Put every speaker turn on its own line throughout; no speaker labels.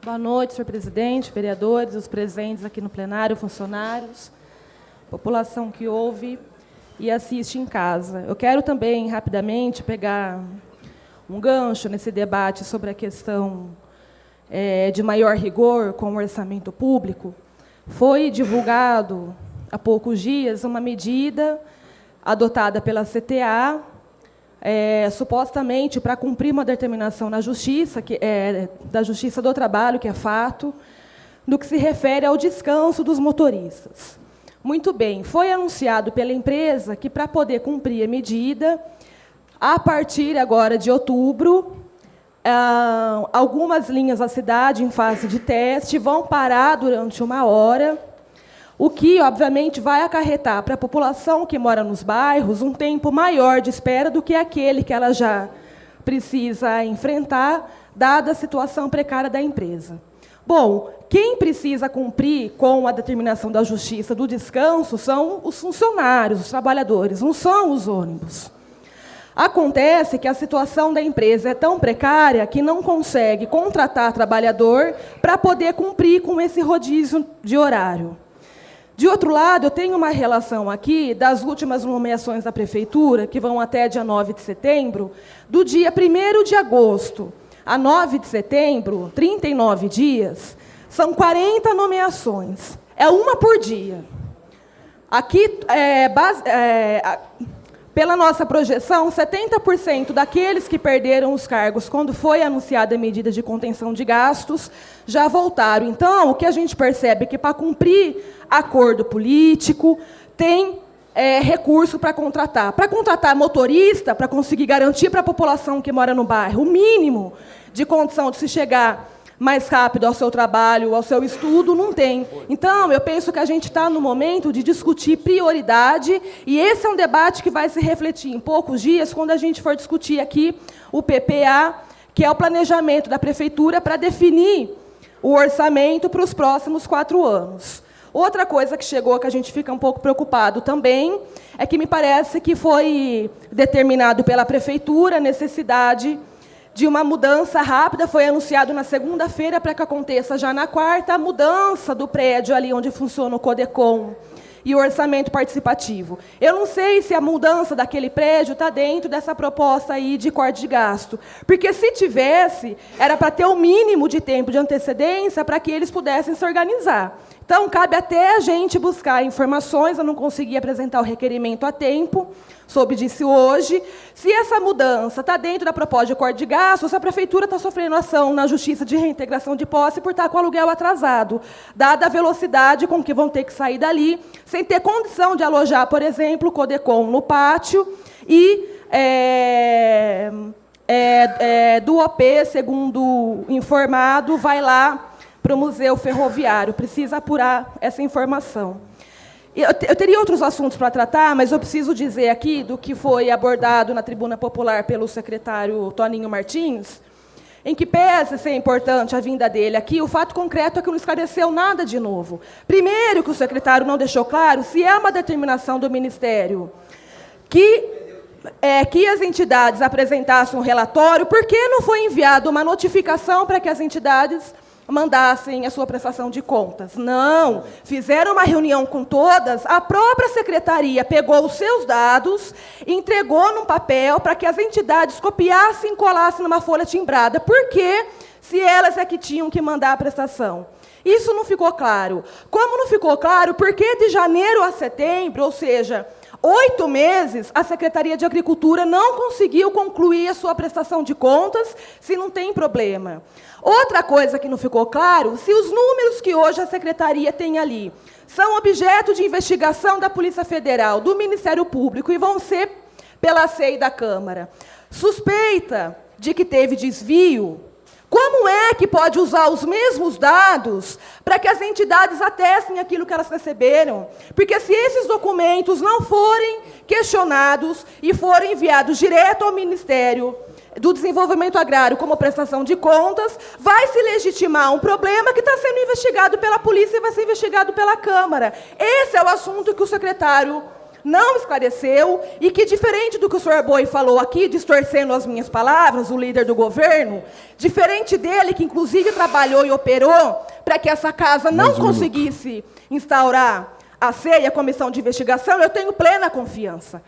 Boa noite, senhor presidente, vereadores, os presentes aqui no plenário, funcionários, população que ouve e assiste em casa. Eu quero também, rapidamente, pegar um gancho nesse debate sobre a questão de maior rigor com o orçamento público. Foi divulgado, há poucos dias, uma medida adotada pela CTA, supostamente para cumprir uma determinação na Justiça, da Justiça do Trabalho, que é fato, no que se refere ao descanso dos motoristas. Muito bem, foi anunciado pela empresa que, para poder cumprir a medida, a partir agora de outubro, algumas linhas da cidade, em fase de teste, vão parar durante 1 hora, o que, obviamente, vai acarretar para a população que mora nos bairros um tempo maior de espera do que aquele que ela já precisa enfrentar, dada a situação precária da empresa. Bom, quem precisa cumprir com a determinação da Justiça do descanso são os funcionários, os trabalhadores, não são os ônibus. Acontece que a situação da empresa é tão precária que não consegue contratar trabalhador para poder cumprir com esse rodízio de horário. De outro lado, eu tenho uma relação aqui das últimas nomeações da Prefeitura, que vão até dia 9 de setembro, do dia 1º de agosto a 9 de setembro, 39 dias, são 40 nomeações. É uma por dia. Aqui, pela nossa projeção, 70% daqueles que perderam os cargos quando foi anunciada a medida de contenção de gastos já voltaram. Então, o que a gente percebe é que, para cumprir acordo político, tem recurso para contratar. Para contratar motorista, para conseguir garantir para a população que mora no bairro o mínimo de condição de se chegar mais rápido ao seu trabalho, ao seu estudo, não tem. Então, eu penso que a gente está no momento de discutir prioridade, e esse é um debate que vai se refletir em poucos dias, quando a gente for discutir aqui o PPA, que é o planejamento da Prefeitura para definir o orçamento para os próximos 4 anos. Outra coisa que chegou, que a gente fica um pouco preocupado também, é que me parece que foi determinado pela Prefeitura a necessidade de uma mudança rápida, foi anunciado na segunda-feira para que aconteça já na quarta a mudança do prédio ali onde funciona o Codecom e o orçamento participativo. Eu não sei se a mudança daquele prédio está dentro dessa proposta aí de corte de gasto, porque se tivesse, era para ter o mínimo de tempo de antecedência para que eles pudessem se organizar. Então, cabe até a gente buscar informações, eu não consegui apresentar o requerimento a tempo, soube disso hoje, se essa mudança está dentro da proposta de corte de gastos, se a Prefeitura está sofrendo ação na Justiça de reintegração de posse por estar com o aluguel atrasado, dada a velocidade com que vão ter que sair dali, sem ter condição de alojar, por exemplo, o Codecom no pátio, e do OP, segundo informado, vai lá para o Museu Ferroviário. Precisa apurar essa informação. Eu teria outros assuntos para tratar, mas eu preciso dizer aqui do que foi abordado na tribuna popular pelo secretário Toninho Martins, em que pese ser importante a vinda dele aqui, o fato concreto é que não esclareceu nada de novo. Primeiro, que o secretário não deixou claro se é uma determinação do Ministério que as entidades apresentassem um relatório, por que não foi enviada uma notificação para que as entidades mandassem a sua prestação de contas? Não, fizeram uma reunião com todas, a própria secretaria pegou os seus dados, entregou num papel para que as entidades copiassem e colassem numa folha timbrada. Por quê? Se elas é que tinham que mandar a prestação. Isso não ficou claro. Como não ficou claro, por que de janeiro a setembro, ou seja, 8 meses, a Secretaria de Agricultura não conseguiu concluir a sua prestação de contas, se não tem problema. Outra coisa que não ficou claro, se os números que hoje a Secretaria tem ali são objeto de investigação da Polícia Federal, do Ministério Público, e vão ser pela CEI da Câmara, suspeita de que teve desvio, como é que pode usar os mesmos dados para que as entidades atestem aquilo que elas receberam? Porque se esses documentos não forem questionados e forem enviados direto ao Ministério do Desenvolvimento Agrário como prestação de contas, vai se legitimar um problema que está sendo investigado pela polícia e vai ser investigado pela Câmara. Esse é o assunto que o secretário não esclareceu e que, diferente do que o senhor Boi falou aqui, distorcendo as minhas palavras, o líder do governo, diferente dele, que inclusive trabalhou e operou para que essa casa não conseguisse instaurar a SEI, a comissão de investigação, eu tenho plena confiança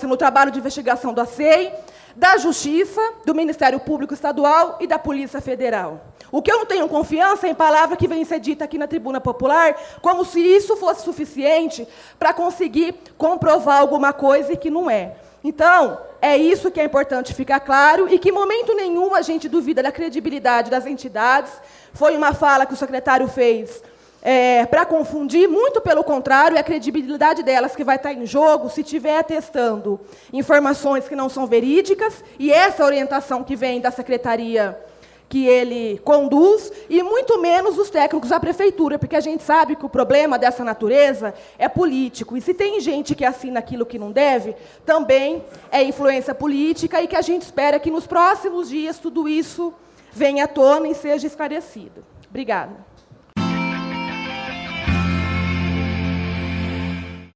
no trabalho de investigação da SEI, da Justiça, do Ministério Público Estadual e da Polícia Federal. O que eu não tenho confiança é em palavra que vem ser dita aqui na tribuna popular, como se isso fosse suficiente para conseguir comprovar alguma coisa e que não é. Então, é isso que é importante ficar claro e que, em momento nenhum, a gente duvida da credibilidade das entidades. Foi uma fala que o secretário fez para confundir, muito pelo contrário, é a credibilidade delas que vai estar em jogo se estiver atestando informações que não são verídicas, e essa orientação que vem da secretaria que ele conduz, e muito menos os técnicos da prefeitura, porque a gente sabe que o problema dessa natureza é político, e se tem gente que assina aquilo que não deve, também é influência política, e que a gente espera que nos próximos dias tudo isso venha à tona e seja esclarecido. Obrigada.